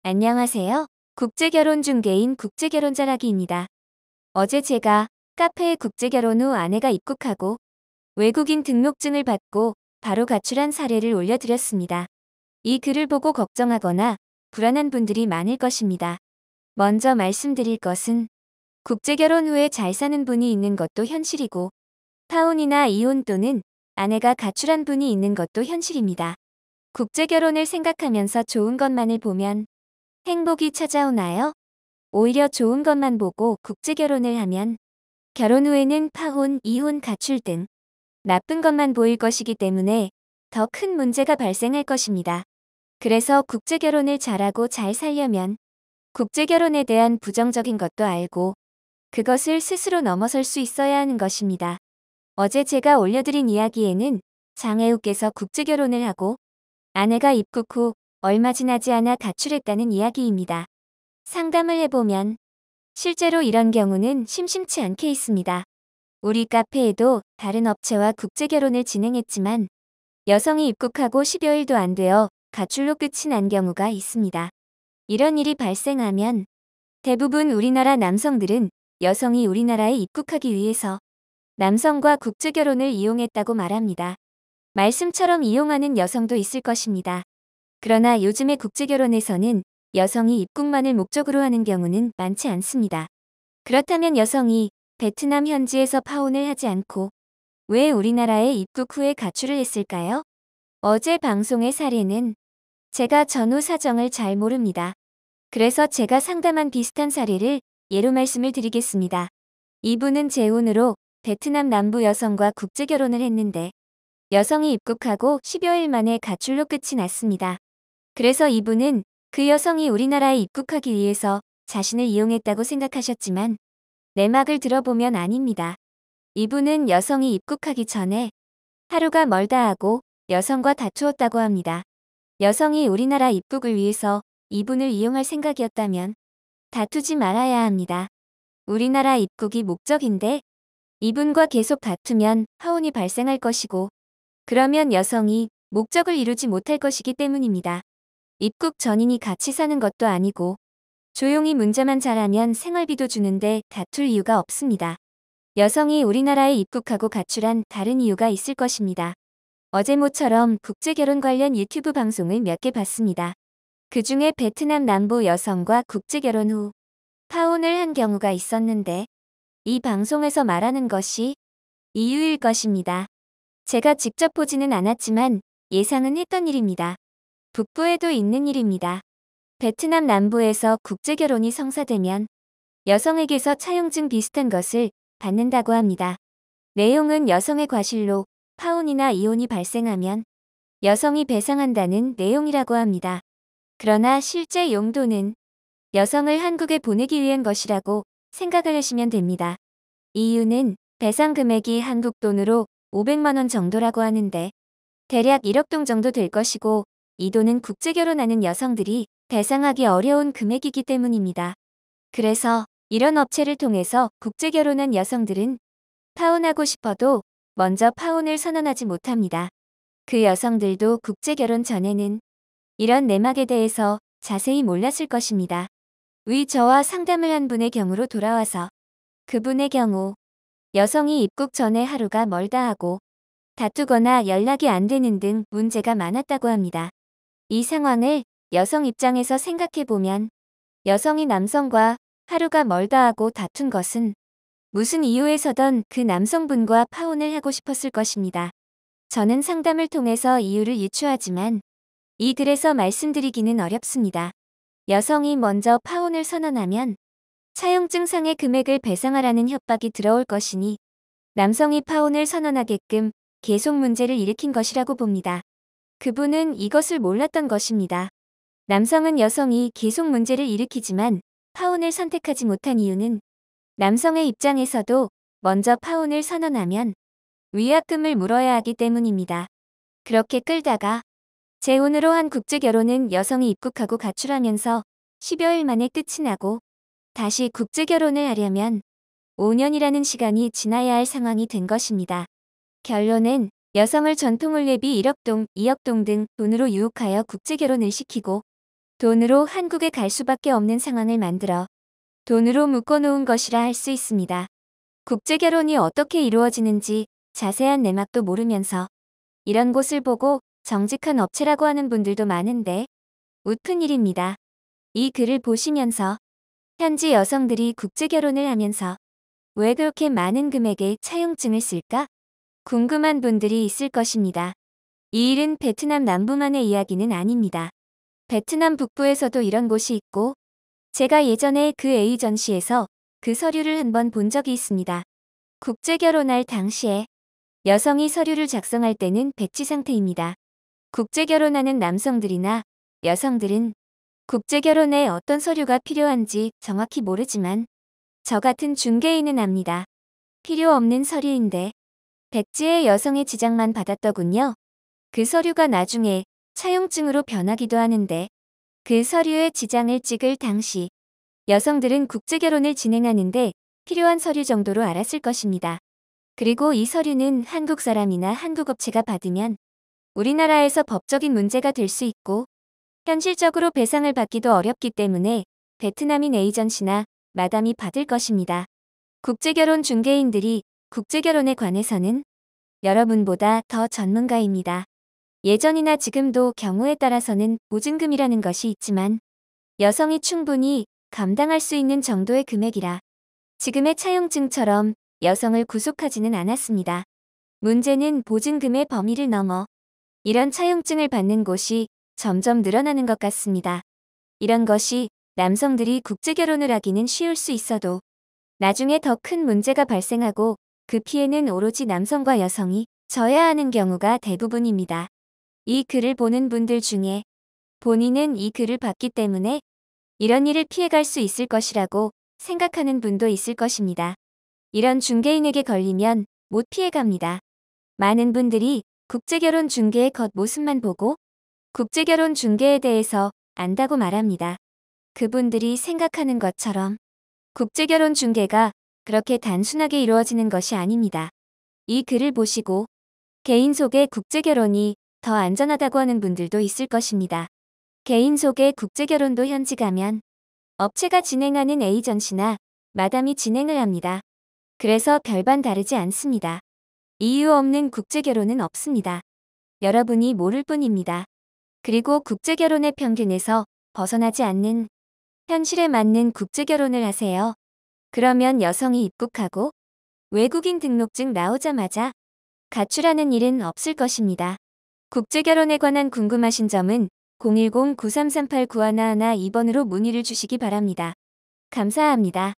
안녕하세요. 국제결혼 중개인 국제결혼자라기입니다. 어제 제가 카페에 국제결혼 후 아내가 입국하고 외국인 등록증을 받고 바로 가출한 사례를 올려드렸습니다. 이 글을 보고 걱정하거나 불안한 분들이 많을 것입니다. 먼저 말씀드릴 것은 국제결혼 후에 잘 사는 분이 있는 것도 현실이고 파혼이나 이혼 또는 아내가 가출한 분이 있는 것도 현실입니다. 국제결혼을 생각하면서 좋은 것만을 보면 행복이 찾아오나요? 오히려 좋은 것만 보고 국제결혼을 하면 결혼 후에는 파혼, 이혼, 가출 등 나쁜 것만 보일 것이기 때문에 더 큰 문제가 발생할 것입니다. 그래서 국제결혼을 잘하고 잘 살려면 국제결혼에 대한 부정적인 것도 알고 그것을 스스로 넘어설 수 있어야 하는 것입니다. 어제 제가 올려드린 이야기에는 장애우께서 국제결혼을 하고 아내가 입국 후 얼마 지나지 않아 가출했다는 이야기입니다. 상담을 해보면 실제로 이런 경우는 심심치 않게 있습니다. 우리 카페에도 다른 업체와 국제결혼을 진행했지만 여성이 입국하고 10여일도 안 되어 가출로 끝이 난 경우가 있습니다. 이런 일이 발생하면 대부분 우리나라 남성들은 여성이 우리나라에 입국하기 위해서 남성과 국제결혼을 이용했다고 말합니다. 말씀처럼 이용하는 여성도 있을 것입니다. 그러나 요즘의 국제결혼에서는 여성이 입국만을 목적으로 하는 경우는 많지 않습니다. 그렇다면 여성이 베트남 현지에서 파혼을 하지 않고 왜 우리나라에 입국 후에 가출을 했을까요? 어제 방송의 사례는 제가 전후 사정을 잘 모릅니다. 그래서 제가 상담한 비슷한 사례를 예로 말씀을 드리겠습니다. 이분은 재혼으로 베트남 남부 여성과 국제결혼을 했는데 여성이 입국하고 10여일 만에 가출로 끝이 났습니다. 그래서 이분은 그 여성이 우리나라에 입국하기 위해서 자신을 이용했다고 생각하셨지만 내막을 들어보면 아닙니다. 이분은 여성이 입국하기 전에 하루가 멀다 하고 여성과 다투었다고 합니다. 여성이 우리나라 입국을 위해서 이분을 이용할 생각이었다면 다투지 말아야 합니다. 우리나라 입국이 목적인데 이분과 계속 다투면 파혼이 발생할 것이고 그러면 여성이 목적을 이루지 못할 것이기 때문입니다. 입국 전이니 같이 사는 것도 아니고 조용히 문제만 잘하면 생활비도 주는데 다툴 이유가 없습니다. 여성이 우리나라에 입국하고 가출한 다른 이유가 있을 것입니다. 어제 모처럼 국제결혼 관련 유튜브 방송을 몇 개 봤습니다. 그 중에 베트남 남부 여성과 국제결혼 후 파혼을 한 경우가 있었는데 이 방송에서 말하는 것이 이유일 것입니다. 제가 직접 보지는 않았지만 예상은 했던 일입니다. 북부에도 있는 일입니다. 베트남 남부에서 국제결혼이 성사되면 여성에게서 차용증 비슷한 것을 받는다고 합니다. 내용은 여성의 과실로 파혼이나 이혼이 발생하면 여성이 배상한다는 내용이라고 합니다. 그러나 실제 용도는 여성을 한국에 보내기 위한 것이라고 생각을 하시면 됩니다. 이유는 배상 금액이 한국 돈으로 500만 원 정도라고 하는데 대략 1억 동 정도 될 것이고 이 돈은 국제결혼하는 여성들이 배상하기 어려운 금액이기 때문입니다. 그래서 이런 업체를 통해서 국제결혼한 여성들은 파혼하고 싶어도 먼저 파혼을 선언하지 못합니다. 그 여성들도 국제결혼 전에는 이런 내막에 대해서 자세히 몰랐을 것입니다. 위 저와 상담을 한 분의 경우로 돌아와서 그분의 경우 여성이 입국 전에 하루가 멀다 하고 다투거나 연락이 안 되는 등 문제가 많았다고 합니다. 이 상황을 여성 입장에서 생각해보면 여성이 남성과 하루가 멀다 하고 다툰 것은 무슨 이유에서든 그 남성분과 파혼을 하고 싶었을 것입니다. 저는 상담을 통해서 이유를 유추하지만 이 글에서 말씀드리기는 어렵습니다. 여성이 먼저 파혼을 선언하면 차용증상의 금액을 배상하라는 협박이 들어올 것이니 남성이 파혼을 선언하게끔 계속 문제를 일으킨 것이라고 봅니다. 그분은 이것을 몰랐던 것입니다. 남성은 여성이 계속 문제를 일으키지만 파혼을 선택하지 못한 이유는 남성의 입장에서도 먼저 파혼을 선언하면 위약금을 물어야 하기 때문입니다. 그렇게 끌다가 재혼으로 한 국제결혼은 여성이 입국하고 가출하면서 10여일 만에 끝이 나고 다시 국제결혼을 하려면 5년이라는 시간이 지나야 할 상황이 된 것입니다. 결론은 여성을 전통혼례비 1억 동, 2억 동 등 돈으로 유혹하여 국제결혼을 시키고 돈으로 한국에 갈 수밖에 없는 상황을 만들어 돈으로 묶어놓은 것이라 할 수 있습니다. 국제결혼이 어떻게 이루어지는지 자세한 내막도 모르면서 이런 곳을 보고 정직한 업체라고 하는 분들도 많은데 웃픈 일입니다. 이 글을 보시면서 현지 여성들이 국제결혼을 하면서 왜 그렇게 많은 금액의 차용증을 쓸까? 궁금한 분들이 있을 것입니다. 이 일은 베트남 남부만의 이야기는 아닙니다. 베트남 북부에서도 이런 곳이 있고 제가 예전에 그 에이전시에서 그 서류를 한번 본 적이 있습니다. 국제결혼할 당시에 여성이 서류를 작성할 때는 백지 상태입니다. 국제결혼하는 남성들이나 여성들은 국제결혼에 어떤 서류가 필요한지 정확히 모르지만 저 같은 중개인은 압니다. 필요 없는 서류인데 백지에 여성의 지장만 받았더군요. 그 서류가 나중에 차용증으로 변하기도 하는데 그 서류에 지장을 찍을 당시 여성들은 국제결혼을 진행하는데 필요한 서류 정도로 알았을 것입니다. 그리고 이 서류는 한국 사람이나 한국 업체가 받으면 우리나라에서 법적인 문제가 될 수 있고 현실적으로 배상을 받기도 어렵기 때문에 베트남인 에이전시나 마담이 받을 것입니다. 국제결혼 중개인들이 국제결혼에 관해서는 여러분보다 더 전문가입니다. 예전이나 지금도 경우에 따라서는 보증금이라는 것이 있지만 여성이 충분히 감당할 수 있는 정도의 금액이라 지금의 차용증처럼 여성을 구속하지는 않았습니다. 문제는 보증금의 범위를 넘어 이런 차용증을 받는 곳이 점점 늘어나는 것 같습니다. 이런 것이 남성들이 국제결혼을 하기는 쉬울 수 있어도 나중에 더 큰 문제가 발생하고 그 피해는 오로지 남성과 여성이 져야 하는 경우가 대부분입니다. 이 글을 보는 분들 중에 본인은 이 글을 봤기 때문에 이런 일을 피해갈 수 있을 것이라고 생각하는 분도 있을 것입니다. 이런 중개인에게 걸리면 못 피해갑니다. 많은 분들이 국제결혼 중개의 겉모습만 보고 국제결혼 중개에 대해서 안다고 말합니다. 그분들이 생각하는 것처럼 국제결혼 중개가 그렇게 단순하게 이루어지는 것이 아닙니다. 이 글을 보시고 개인 속의 국제결혼이 더 안전하다고 하는 분들도 있을 것입니다. 개인 속의 국제결혼도 현지 가면 업체가 진행하는 에이전시나 마담이 진행을 합니다. 그래서 별반 다르지 않습니다. 이유 없는 국제결혼은 없습니다. 여러분이 모를 뿐입니다. 그리고 국제결혼의 편견에서 벗어나지 않는 현실에 맞는 국제결혼을 하세요. 그러면 여성이 입국하고 외국인 등록증 나오자마자 가출하는 일은 없을 것입니다. 국제결혼에 관한 궁금하신 점은 010-9338-9111 2번으로 문의를 주시기 바랍니다. 감사합니다.